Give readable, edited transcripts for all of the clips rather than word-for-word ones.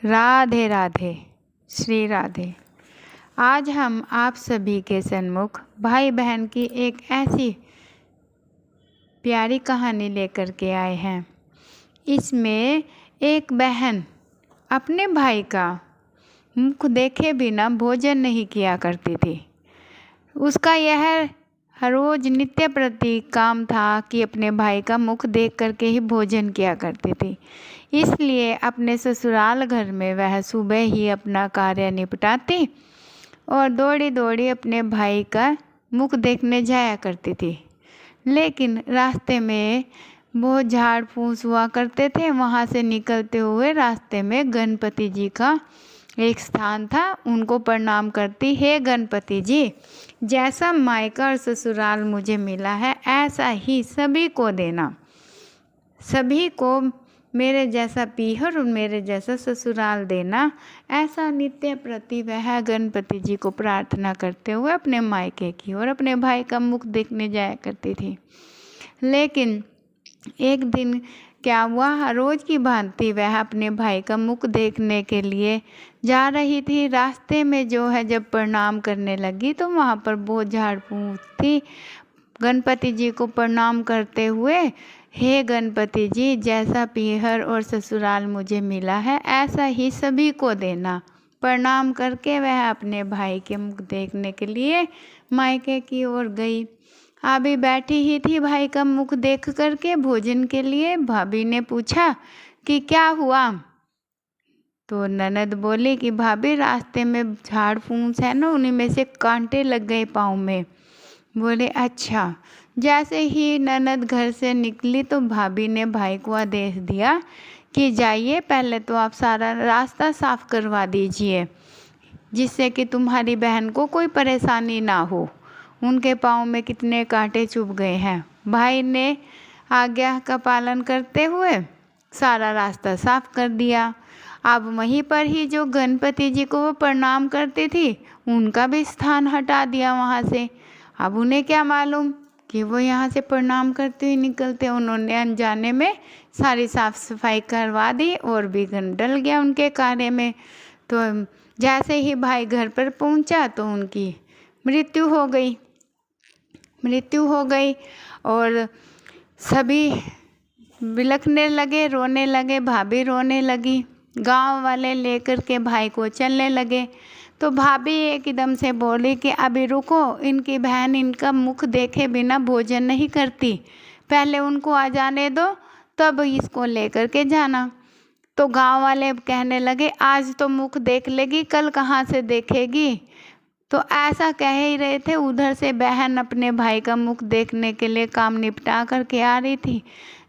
राधे राधे, श्री राधे। आज हम आप सभी के सन्मुख भाई बहन की एक ऐसी प्यारी कहानी लेकर के आए हैं। इसमें एक बहन अपने भाई का मुख देखे बिना भोजन नहीं किया करती थी। उसका यह हर रोज़ नित्य प्रति काम था कि अपने भाई का मुख देख करके ही भोजन किया करती थी। इसलिए अपने ससुराल घर में वह सुबह ही अपना कार्य निपटाती और दौड़ी दौड़ी अपने भाई का मुख देखने जाया करती थी। लेकिन रास्ते में बहुत झाड़ फूस हुआ करते थे। वहाँ से निकलते हुए रास्ते में गणपति जी का एक स्थान था। उनको प्रणाम करती, हे गणपति जी, जैसा मायका और ससुराल मुझे मिला है ऐसा ही सभी को देना। सभी को मेरे जैसा पीहर और मेरे जैसा ससुराल देना। ऐसा नित्य प्रति वह गणपति जी को प्रार्थना करते हुए अपने मायके की और अपने भाई का मुख देखने जाया करती थी। लेकिन एक दिन क्या हुआ, रोज़ की भांति वह अपने भाई का मुख देखने के लिए जा रही थी। रास्ते में जो है जब प्रणाम करने लगी तो वहाँ पर बहुत झाड़ फूस थी। गणपति जी को प्रणाम करते हुए, हे गणपति जी, जैसा पीहर और ससुराल मुझे मिला है ऐसा ही सभी को देना। प्रणाम करके वह अपने भाई के मुख देखने के लिए मायके की ओर गई। अभी बैठी ही थी भाई का मुख देख करके भोजन के लिए। भाभी ने पूछा कि क्या हुआ? तो ननद बोली कि भाभी, रास्ते में झाड़ फूस है ना, उन्हीं में से कांटे लग गए पाँव में। बोले अच्छा। जैसे ही ननद घर से निकली तो भाभी ने भाई को आदेश दिया कि जाइए, पहले तो आप सारा रास्ता साफ करवा दीजिए जिससे कि तुम्हारी बहन को कोई परेशानी ना हो। उनके पाँव में कितने कांटे चुभ गए हैं। भाई ने आज्ञा का पालन करते हुए सारा रास्ता साफ कर दिया। अब वहीं पर ही जो गणपति जी को वो प्रणाम करती थी उनका भी स्थान हटा दिया वहाँ से। अब उन्हें क्या मालूम कि वो यहाँ से प्रणाम करते हुए निकलते। उन्होंने अनजाने में सारी साफ सफाई करवा दी और विघ्न डल गया उनके कार्य में। तो जैसे ही भाई घर पर पहुँचा तो उनकी मृत्यु हो गई और सभी बिलखने लगे, रोने लगे। भाभी रोने लगी। गांव वाले लेकर के भाई को चलने लगे। तो भाभी एकदम से बोली कि अभी रुको, इनकी बहन इनका मुख देखे बिना भोजन नहीं करती, पहले उनको आ जाने दो तब इसको लेकर के जाना। तो गांव वाले कहने लगे आज तो मुख देख लेगी, कल कहाँ से देखेगी। तो ऐसा कह ही रहे थे, उधर से बहन अपने भाई का मुख देखने के लिए काम निपटा करके आ रही थी।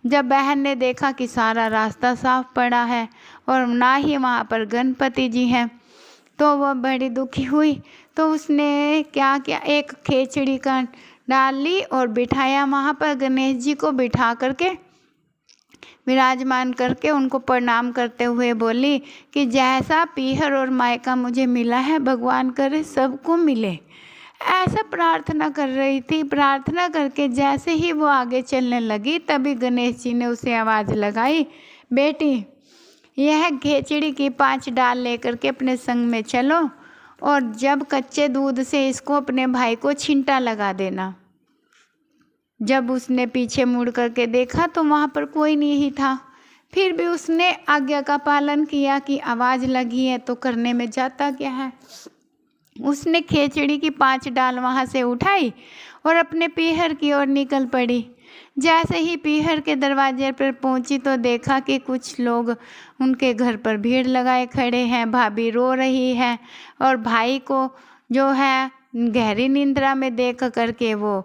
जब बहन ने देखा कि सारा रास्ता साफ पड़ा है और ना ही वहाँ पर गणपति जी हैं तो वह बड़ी दुखी हुई। तो उसने क्या किया, एक खिचड़ी का डाल ली और बिठाया वहाँ पर। गणेश जी को बिठा करके विराजमान करके उनको प्रणाम करते हुए बोली कि जैसा पीहर और मायका मुझे मिला है भगवान करे सबको मिले। ऐसा प्रार्थना कर रही थी। प्रार्थना करके जैसे ही वो आगे चलने लगी तभी गणेश जी ने उसे आवाज़ लगाई, बेटी, यह खिचड़ी की 5 डाल लेकर के अपने संग में चलो और जब कच्चे दूध से इसको अपने भाई को छींटा लगा देना। जब उसने पीछे मुड़ करके देखा तो वहाँ पर कोई नहीं था। फिर भी उसने आज्ञा का पालन किया कि आवाज़ लगी है तो करने में जाता क्या है। उसने खिचड़ी की 5 डाल वहाँ से उठाई और अपने पीहर की ओर निकल पड़ी। जैसे ही पीहर के दरवाजे पर पहुंची तो देखा कि कुछ लोग उनके घर पर भीड़ लगाए खड़े हैं। भाभी रो रही है और भाई को जो है गहरी निंद्रा में देख करके वो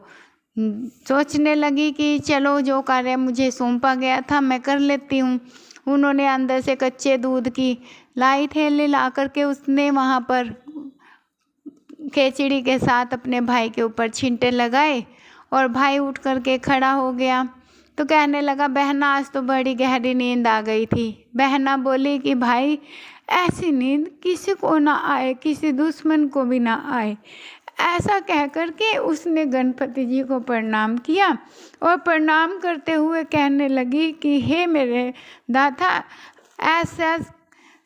सोचने लगी कि चलो जो कार्य मुझे सौंपा गया था मैं कर लेती हूँ। उन्होंने अंदर से कच्चे दूध की लाई थैली ला करके उसने वहाँ पर खिचड़ी के साथ अपने भाई के ऊपर छींटे लगाए और भाई उठ करके खड़ा हो गया। तो कहने लगा, बहना आज तो बड़ी गहरी नींद आ गई थी। बहना बोली कि भाई ऐसी नींद किसी को ना आए, किसी दुश्मन को भी ना आए। ऐसा कह करके उसने गणपति जी को प्रणाम किया और प्रणाम करते हुए कहने लगी कि हे मेरे दाता, ऐसा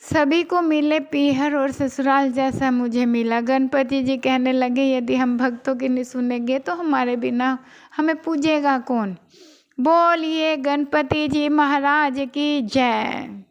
सभी को मिले पीहर और ससुराल जैसा मुझे मिला। गणपति जी कहने लगे यदि हम भक्तों की नहीं सुनेंगे तो हमारे बिना हमें पूजेगा कौन। बोलिए गणपति जी महाराज की जय।